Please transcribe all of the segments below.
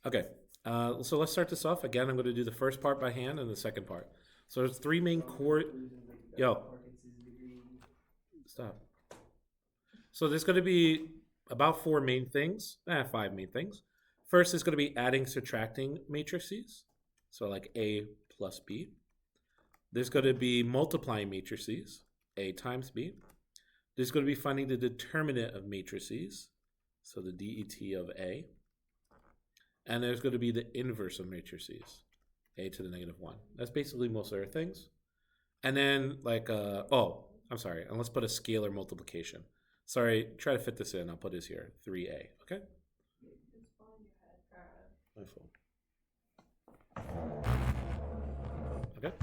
Okay, so let's start this off. Again, I'm going to do the first part by hand and the second part. So there's three main core. Yo, stop. So there's going to be about four main things, five main things. First is going to be adding, subtracting matrices. So like A plus B. There's going to be multiplying matrices, A times B. There's going to be finding the determinant of matrices, so the DET of A. And there's going to be the inverse of matrices, A to the negative 1. That's basically most of our things. And then like, I'm sorry, and let's put a scalar multiplication. Sorry, try to fit this in. I'll put this here, 3A, okay? My fault. Okay.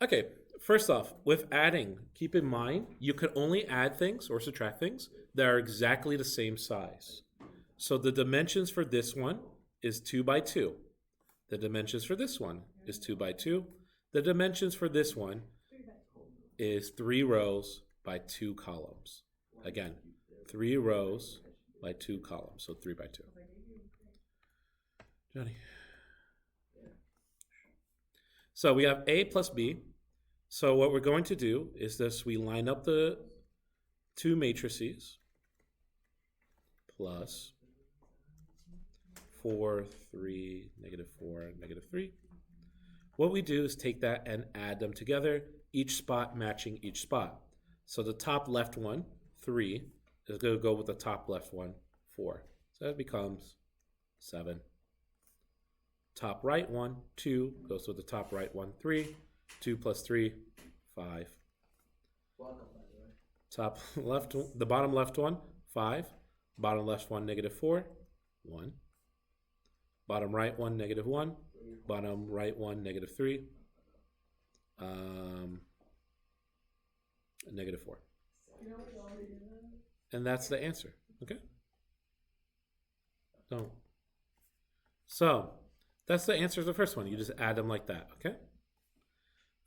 Okay, first off, with adding, keep in mind you can only add things or subtract things that are exactly the same size. So the dimensions for this one is 2 by 2. The dimensions for this one is 2 by 2. The dimensions for this one is 3 rows by 2 columns. Again, 3 rows by 2 columns, so 3 by 2. Johnny. So we have A plus B. So what we're going to do is this, we line up the two matrices plus 4, 3, negative 4, negative 3. What we do is take that and add them together, each spot matching each spot. So the top left one, 3, is going to go with the top left one, 4. So that becomes 7. Top right one, 2, goes with the top right one, 3. 2 plus 3, 5. Top left, the bottom left one, 5. Bottom left one, negative 4, 1. Bottom right one, negative 1. Bottom right one, negative 3. Negative 4. And that's the answer, okay? So that's the answer to the first one. You just add them like that, okay?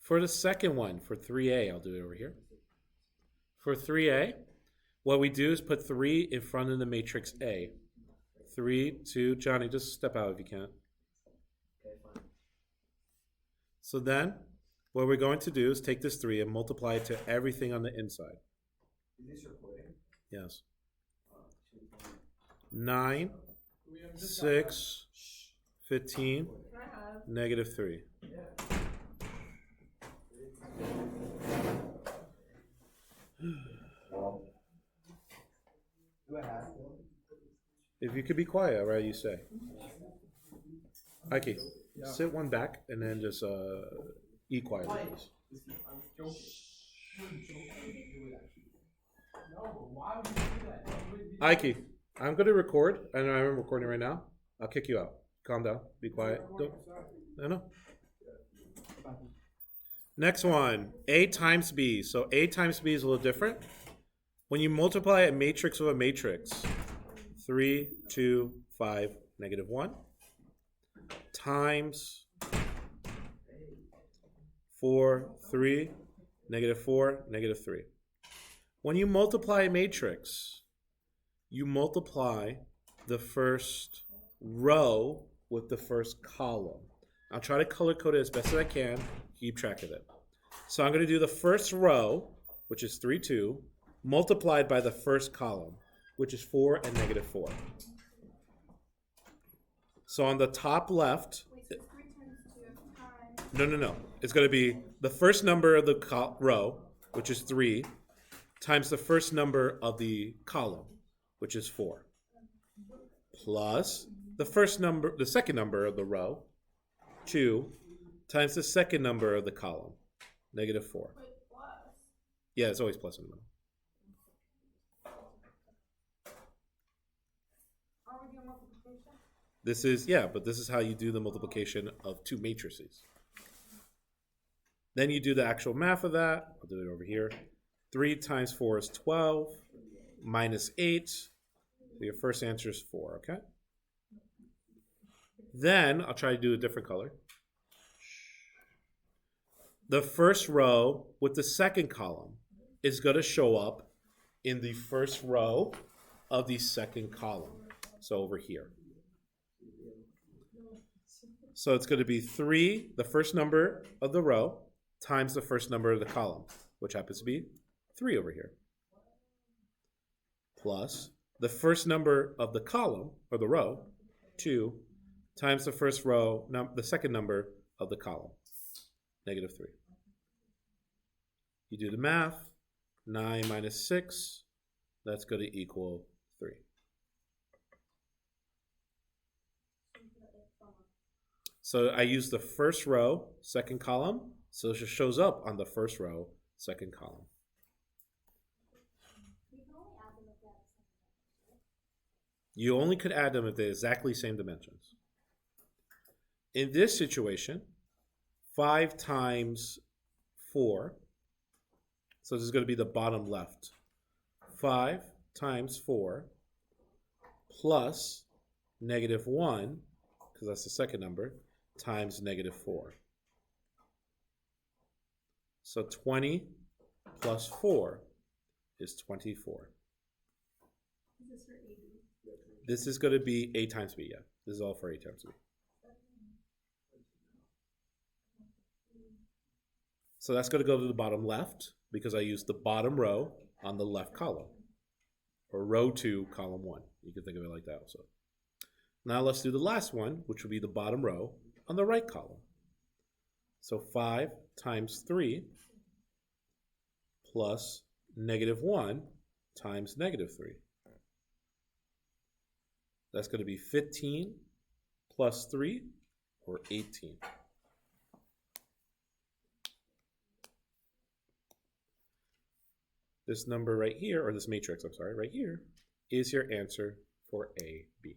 For the second one, for 3A, I'll do it over here. For 3A, what we do is put 3 in front of the matrix A. 3, 2, Johnny, just step out if you can. So then, what we're going to do is take this 3 and multiply it to everything on the inside. Is this recording? Yes. 9, 6, 15, negative 3. Do I have one? If you could be quiet, right? You say. Ike, sit one back and then just eat quietly, please. Ike, I'm going to record, and I'm recording right now. I'll kick you out. Calm down. Be quiet. No. Next one, A times B. So A times B is a little different. When you multiply a matrix with a matrix, 3, 2, 5, negative 1, times 4, 3, negative 4, negative 3. When you multiply a matrix, you multiply the first row with the first column. I'll try to color code it as best as I can, keep track of it. So I'm going to do the first row, which is 3, 2, multiplied by the first column, which is 4 and negative 4. So on the top left, no. It's going to be the first number of the row, which is 3, times the first number of the column, which is 4, plus the second number of the row, 2, times the second number of the column, negative 4. Yeah, it's always plus in the middle. This is how you do the multiplication of two matrices. Then you do the actual math of that. I'll do it over here. 3 times 4 is 12, minus 8. So your first answer is 4, okay? Then I'll try to do a different color. The first row with the second column is going to show up in the first row of the second column. So over here. So it's going to be 3, the first number of the row, times the first number of the column, which happens to be 3 over here, plus the first number of the column, or the row, 2, times the first row, the second number of the column, negative 3. You do the math, 9 minus 6, that's going to equal 3. So I use the first row, second column, so it just shows up on the first row, second column. You only could add them if they're exactly same dimensions. In this situation, 5 times 4, so this is going to be the bottom left. 5 times 4 plus negative 1, because that's the second number, times negative 4. So 20 plus 4 is 24. Is this for AB? This is going to be A times B, yeah. This is all for A times B. So that's going to go to the bottom left because I used the bottom row on the left column. Or row 2, column 1. You can think of it like that also. Now let's do the last one, which will be the bottom row on the right column. So 5 times 3 plus negative 1 times negative 3. That's going to be 15 plus 3, or 18. This number right here, or this matrix, I'm sorry, right here, is your answer for A, B.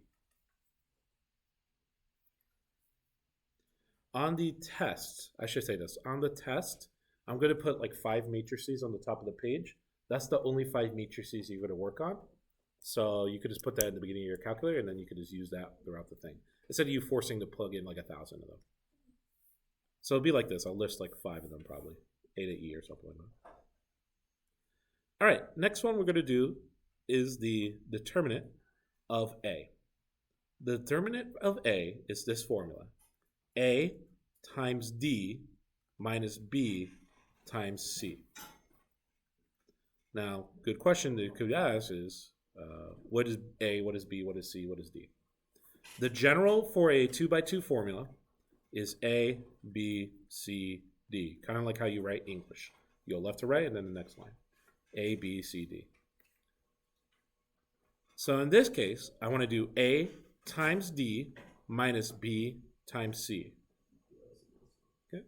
On the test, I should say this, on the test, I'm going to put like 5 matrices on the top of the page. That's the only 5 matrices you're going to work on. So you could just put that in the beginning of your calculator, and then you could just use that throughout the thing, instead of you forcing to plug in like 1,000 of them. So it'll be like this. I'll list like 5 of them probably, A to E or something like that. All right, next one we're going to do is the determinant of A. The determinant of A is this formula. A times D minus B times C. Now, good question that you could ask is, what is A, what is B, what is C, what is D? The general for a 2x2 formula is A, B, C, D. Kind of like how you write English. You go left to right and then the next line. A, B, C, D. So in this case, I want to do A times D minus B times C. Okay.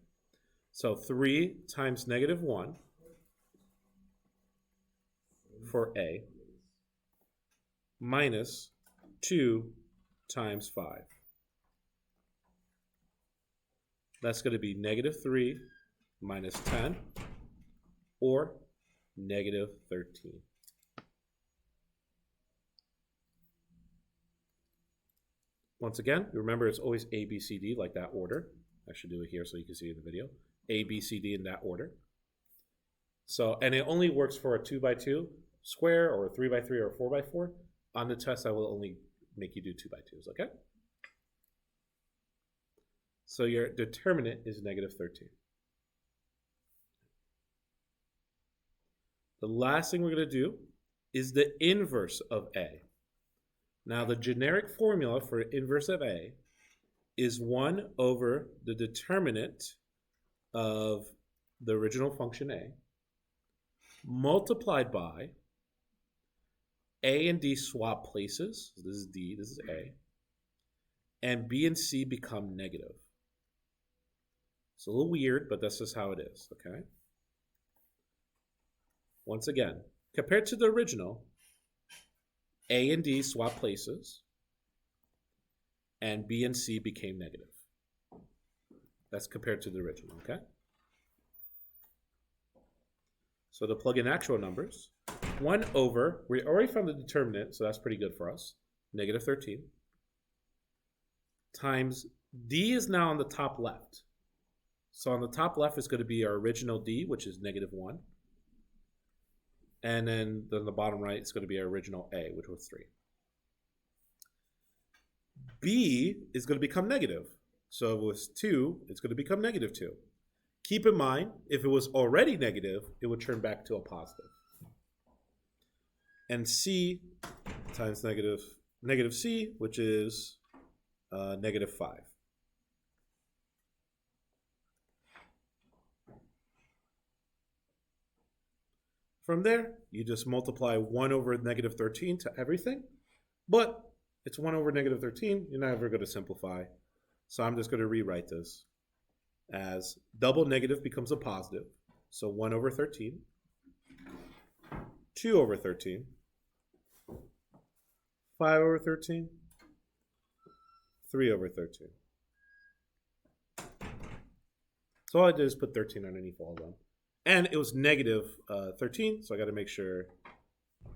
So 3 times negative 1 for A minus 2 times 5. That's going to be negative 3 minus 10, or negative 13. Once again, remember it's always A, B, C, D, like that order. I should do it here so you can see it in the video. A, B, C, D in that order. So, and it only works for a 2x2 square, or a 3x3, or a 4x4. On the test, I will only make you do 2x2s, okay? So your determinant is negative 13. The last thing we're going to do is the inverse of A. Now, the generic formula for inverse of A is 1 over the determinant of the original function A multiplied by A and D swap places. So this is D, this is A. And B and C become negative. It's a little weird, but that's just how it is, okay? Once again, compared to the original, A and D swap places, and B and C became negative. That's compared to the original, okay? So to plug in actual numbers, 1 over, we already found the determinant, so that's pretty good for us, negative 13, times D is now on the top left. So on the top left is going to be our original D, which is negative 1. And then the bottom right is going to be our original A, which was 3. B is going to become negative. So if it was 2, it's going to become negative 2. Keep in mind, if it was already negative, it would turn back to a positive. And C times negative C, which is negative 5. From there, you just multiply 1 over negative 13 to everything. But it's 1 over negative 13. You're never going to simplify. So I'm just going to rewrite this as double negative becomes a positive. So 1 over 13, 2 over 13, 5 over 13, 3 over 13. So all I did is put 13 underneath all of them. And it was negative 13, so I got to make sure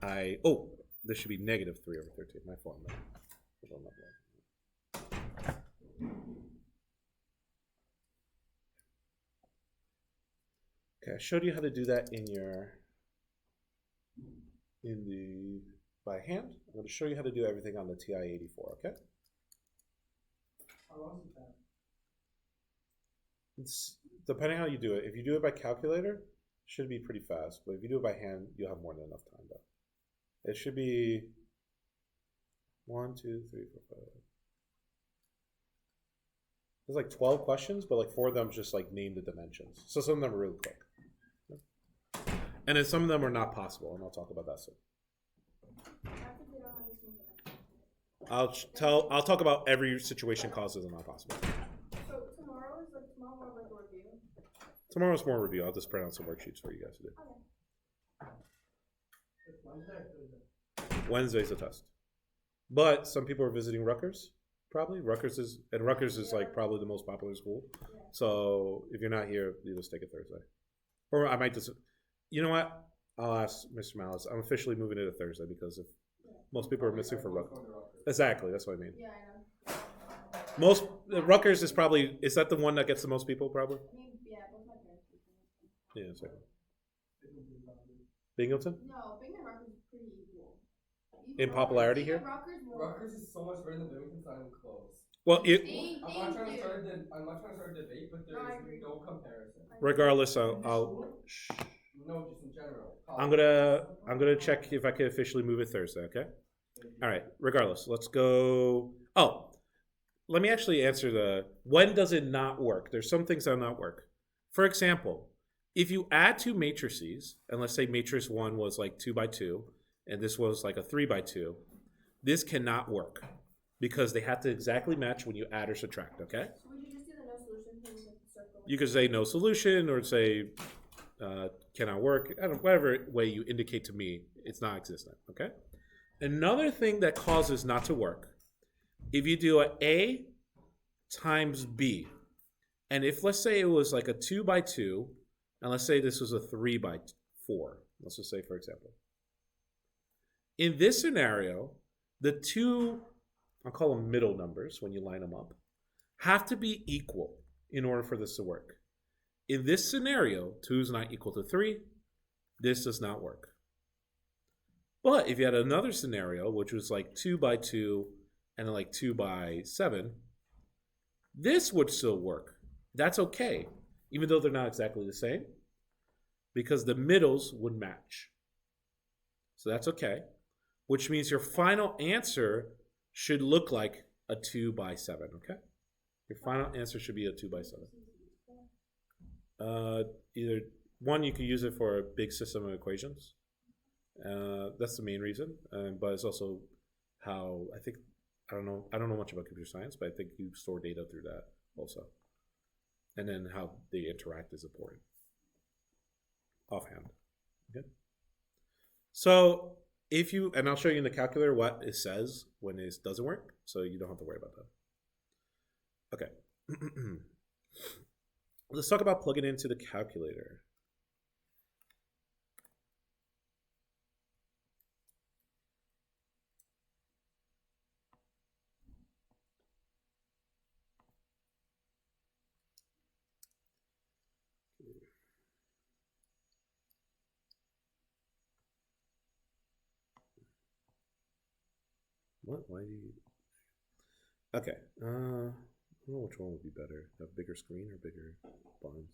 this should be negative 3 over 13. My fault. Okay, I showed you how to do that by hand. I'm going to show you how to do everything on the TI-84, okay? How long is that? It's depending how you do it. If you do it by calculator, it should be pretty fast. But if you do it by hand, you'll have more than enough time though. It should be 1, 2, 3, 4, 5. There's like 12 questions, but like 4 of them just like name the dimensions. So some of them are really quick. And then some of them are not possible, and I'll talk about that soon. I'll talk about every situation causes and not possible. So tomorrow more like a review? Tomorrow's more review. I'll just print out some worksheets for you guys to do. Okay. Wednesday's a test. But some people are visiting Rutgers, probably. Rutgers is like probably the most popular school. Yeah. So if you're not here, you just take it Thursday. Or I might just, you know what? I'll ask Mr. Malice. I'm officially moving it to Thursday because if most people are missing for Rutgers. Exactly, that's what I mean. Yeah, I know. Most Rutgers is that the one that gets the most people probably? I mean, yeah, both my parents. Yeah, exactly. Binghamton? No, Bing and Rutgers is pretty equal. In popularity here? Rutgers is so much better than Binghamton. It's not even close. Well, I'm not trying to start a debate, but there is no comparison. regardless, I'll No, just in general. I'm gonna check if I can officially move it Thursday. Okay. All right. Regardless, let's go. Oh, let me actually answer when does it not work? There's some things that not work. For example, if you add 2 matrices, and let's say matrix 1 was like 2 by 2, and this was like a 3 by 2, this cannot work because they have to exactly match when you add or subtract. Okay. So we should just do the no solution thing with the circle. You could say no solution or say cannot work. Whatever way you indicate to me, it's not existent. Okay. Another thing that causes not to work, if you do A times B, and if let's say it was like a 2 by 2, and let's say this was a 3 by 4, let's just say for example. In this scenario, the 2, I'll call them middle numbers when you line them up, have to be equal in order for this to work. In this scenario, 2 is not equal to 3. This does not work. But if you had another scenario, which was like 2 by 2 and like 2 by 7, this would still work. That's okay, even though they're not exactly the same, because the middles would match. So that's okay, which means your final answer should look like a 2 by 7, okay? Your final answer should be a 2 by 7. Either one, you can use it for a big system of equations. That's the main reason, but it's also how I don't know much about computer science, but I think you store data through that also, and then how they interact is important. Offhand, okay. So and I'll show you in the calculator what it says when it doesn't work, so you don't have to worry about that. Okay. Let's talk about plugging into the calculator. What? Why do you? Okay. I don't know which one would be better. A bigger screen or bigger blinds?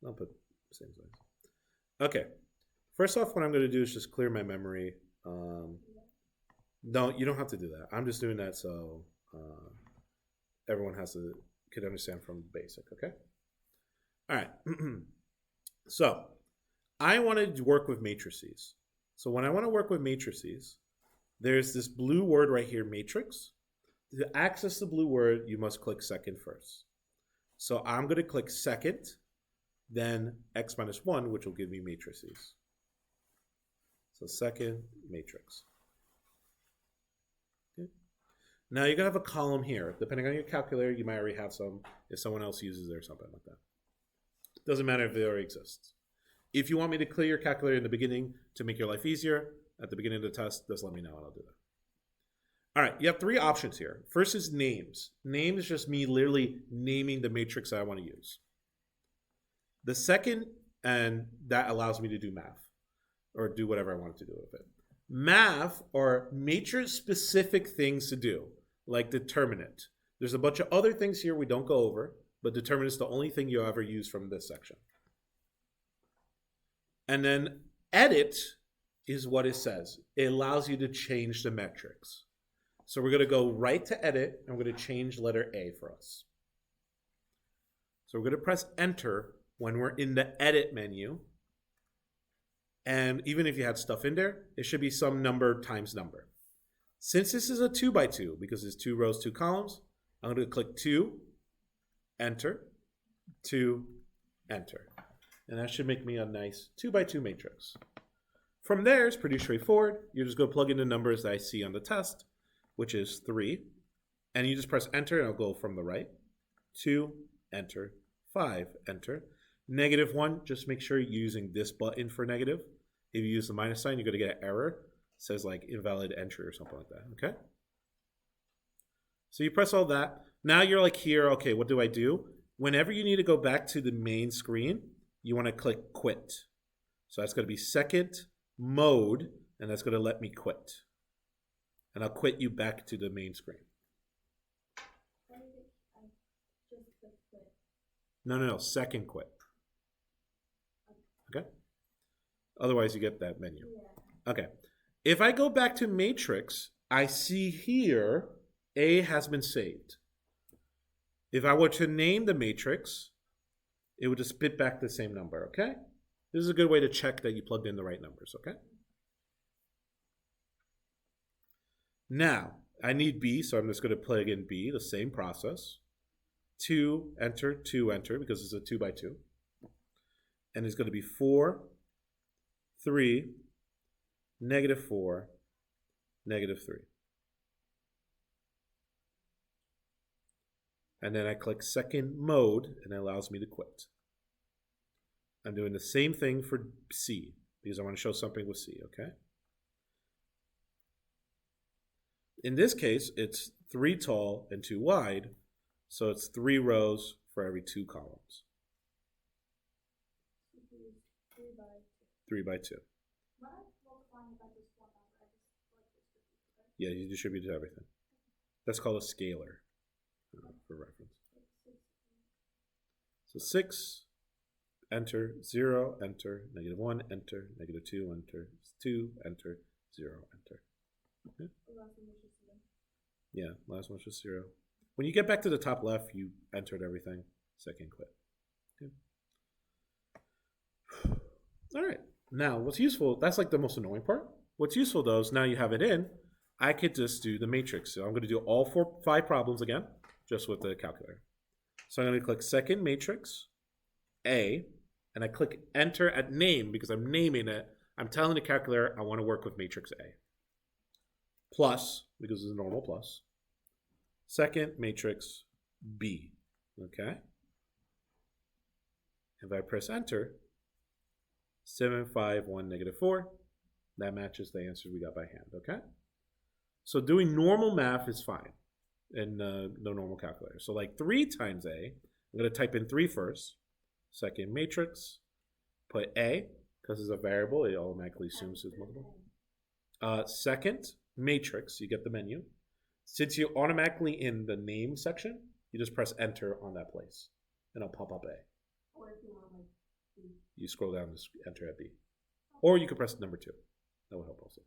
I'll put same size. Okay. First off, what I'm going to do is just clear my memory. No, you don't have to do that. I'm just doing that so everyone could understand from basic. Okay. All right. So I want to work with matrices. So when I want to work with matrices, there's this blue word right here, matrix. To access the blue word, you must click second first. So I'm going to click second, then x minus 1, which will give me matrices. So second matrix. Okay. Now you're going to have a column here. Depending on your calculator, you might already have some if someone else uses it or something like that. Doesn't matter if it already exists. If you want me to clear your calculator in the beginning to make your life easier, at the beginning of the test, just let me know and I'll do that. All right, you have three options here. First is names. Name is just me literally naming the matrix I want to use. The second, and that allows me to do math or do whatever I want to do with it. Math are matrix-specific things to do, like determinant. There's a bunch of other things here we don't go over, but determinant is the only thing you ever use from this section. And then edit is what it says. It allows you to change the metrics. So we're going to go right to edit, and we're going to change letter A for us. So we're going to press enter when we're in the edit menu. And even if you had stuff in there, it should be some number times number. Since this is a 2x2, because it's 2 rows, 2 columns, I'm going to click 2, enter, 2, enter. And that should make me a nice 2x2 matrix. From there, it's pretty straightforward. You're just going to plug in the numbers that I see on the test, which is 3. And you just press enter, and it'll go from the right. 2, enter, 5, enter. -1, just make sure you're using this button for negative. If you use the minus sign, you're going to get an error. It says like invalid entry or something like that, okay? So you press all that. Now you're like here, okay, what do I do? Whenever you need to go back to the main screen, you want to click quit. So that's going to be second mode, and that's going to let me quit. And I'll quit you back to the main screen. No, second quit. Okay? Otherwise, you get that menu. Okay. If I go back to matrix, I see here A has been saved. If I were to name the matrix, it would just spit back the same number, okay? This is a good way to check that you plugged in the right numbers, okay? Now, I need B, so I'm just going to plug in B, the same process. 2, enter, 2, enter, because it's a 2x2. And it's going to be 4, 3, -4, -3. And then I click second mode, and it allows me to quit. I'm doing the same thing for C, because I want to show something with C, okay? In this case, it's 3 tall and 2 wide, so it's 3 rows for every 2 columns. 3x2. Yeah, you distribute to everything. That's called a scalar for reference. So 6, enter, 0, enter, -1, enter, -2, enter, 2, enter, 0, enter. Okay. Yeah, last one's just 0. When you get back to the top left, you entered everything. Second quit. Okay. All right. Now, what's useful, that's like the most annoying part. What's useful, though, is now you have it in, I could just do the matrix. So I'm going to do all 5 problems again, just with the calculator. So I'm going to click second matrix, A, and I click enter at name because I'm naming it. I'm telling the calculator I want to work with matrix A. Plus, because it's a normal plus. Second matrix B, okay? If I press enter, 7, 5, 1, -4, that matches the answers we got by hand, okay? So doing normal math is fine in the normal calculator. So like 3 times A, I'm going to type in 3 first. Second matrix, put A, because it's a variable, it automatically assumes it's multiple. Second matrix, you get the menu. Since you're automatically in the name section, you just press enter on that place, and it'll pop up A. Or if you want like B. You scroll down and enter at B. Or you could press number 2. That would help also.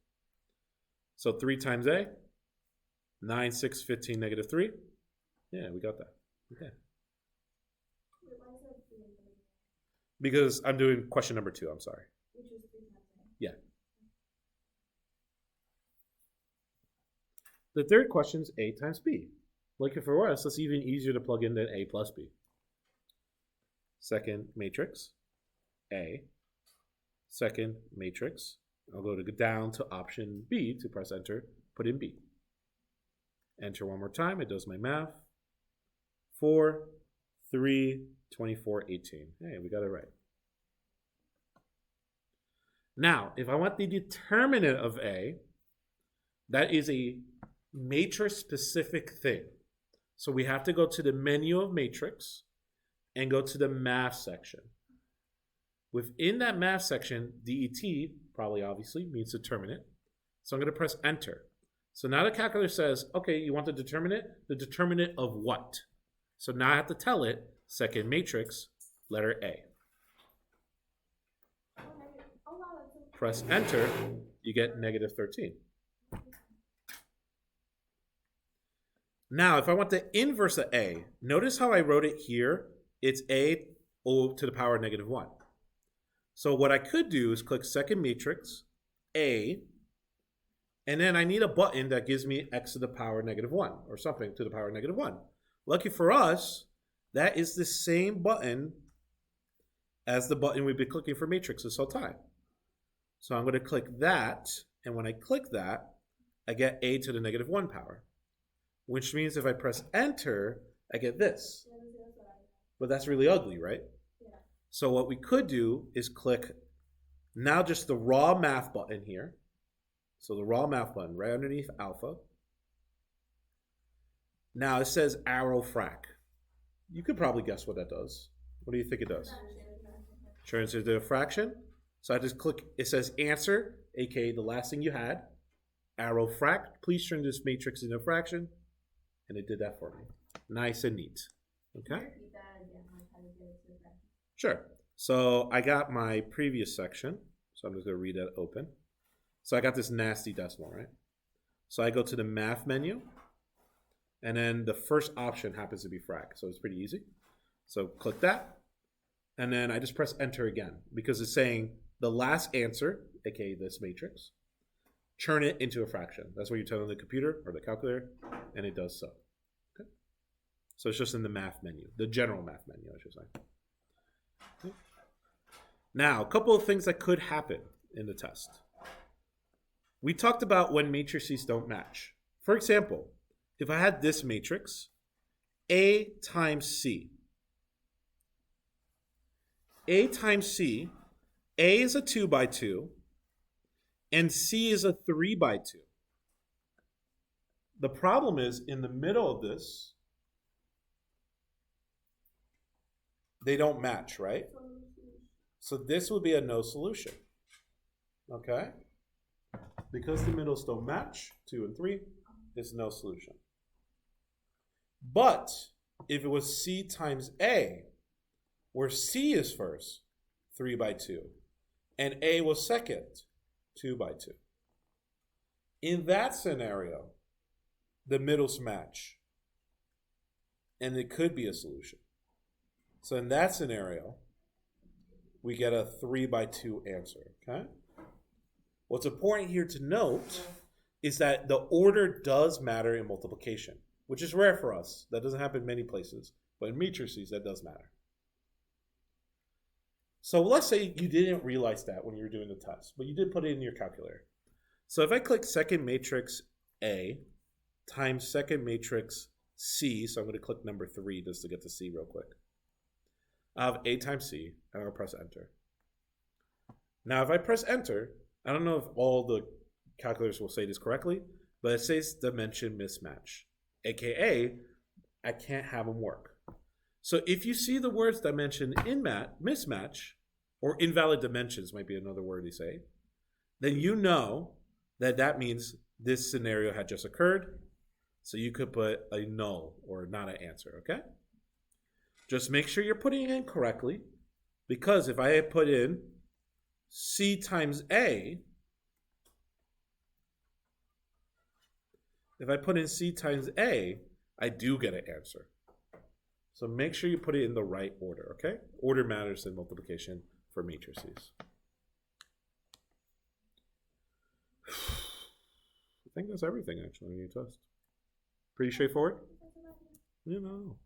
So 3 times A, 9, 6, 15, negative 3. Yeah, we got that. Okay. Wait, why is that 3 and 3? Because I'm doing question number 2, I'm sorry. Which was 3 times A. Yeah. The third question is A times B. Like for us, that's even easier to plug in than A plus B. Second matrix, A. Second matrix, I'll go down to option B to press enter, put in B. Enter one more time, it does my math. 4, 3, 24, 18. Hey, we got it right. Now, if I want the determinant of A, that is a matrix-specific thing. So we have to go to the menu of matrix and go to the math section. Within that math section, DET, probably obviously, means determinant. So I'm going to press enter. So now the calculator says, okay, you want the determinant? The determinant of what? So now I have to tell it, second matrix, letter A. Oh, wow, that's so Press enter, you get negative 13. Now, if I want the inverse of A, notice how I wrote it here. It's A to the power of negative 1. So what I could do is click second matrix, A, and then I need a button that gives me x to the power of negative 1, or something to the power of negative 1. Lucky for us, that is the same button as the button we've been clicking for matrix this whole time. So I'm going to click that, and when I click that, I get A to the negative 1 power. Which means if I press enter, I get this. yeah, that's what I But that's really ugly, right? Yeah. So what we could do is click now just the raw math button here. So the raw math button right underneath alpha. Now it says arrow frac. You could probably guess what that does. What do you think it does? Turns into a fraction. So I just click, it says answer, aka the last thing you had. Arrow frac, please turn this matrix into a fraction. And it did that for me. Nice and neat. Okay? Repeat that again, like how to get it to the fraction. Sure. So I got my previous section. So I'm just going to read that open. So I got this nasty decimal, right? So I go to the math menu. And then the first option happens to be frac. So it's pretty easy. So click that. And then I just press enter again. Because it's saying the last answer, aka this matrix, turn it into a fraction. That's what you tell the computer or the calculator, and it does so. Okay. So it's just in the math menu, the general math menu, I should say. Okay. Now, a couple of things that could happen in the test. We talked about when matrices don't match. For example, if I had this matrix, A times C. A times C, A is a 2 by 2, and C is a 3 by 2. The problem is in the middle of this, they don't match, right? So this would be a no solution. Okay? Because the middles don't match, 2 and 3, it's no solution. But if it was C times A, where C is first, 3 by 2, and A was second, 2 by 2. In that scenario, the middles match. And it could be a solution. So in that scenario, we get a 3 by 2 answer, okay? What's important here to note is that the order does matter in multiplication, which is rare for us. That doesn't happen many places. But in matrices, that does matter. So let's say you didn't realize that when you were doing the test, but you did put it in your calculator. So if I click second matrix A times second matrix C, so I'm going to click number 3 just to get to C real quick. I have A times C, and I'll press enter. Now if I press enter, I don't know if all the calculators will say this correctly, but it says dimension mismatch, aka I can't have them work. So if you see the words dimension mismatch, or invalid dimensions might be another word they say, then you know that that means this scenario had just occurred. So you could put a no or not an answer, okay? Just make sure you're putting it in correctly, because if I had put in C times A, if I put in C times A, I do get an answer. So make sure you put it in the right order, okay? Order matters in multiplication for matrices. I think that's everything actually on your test. Pretty straightforward? You know.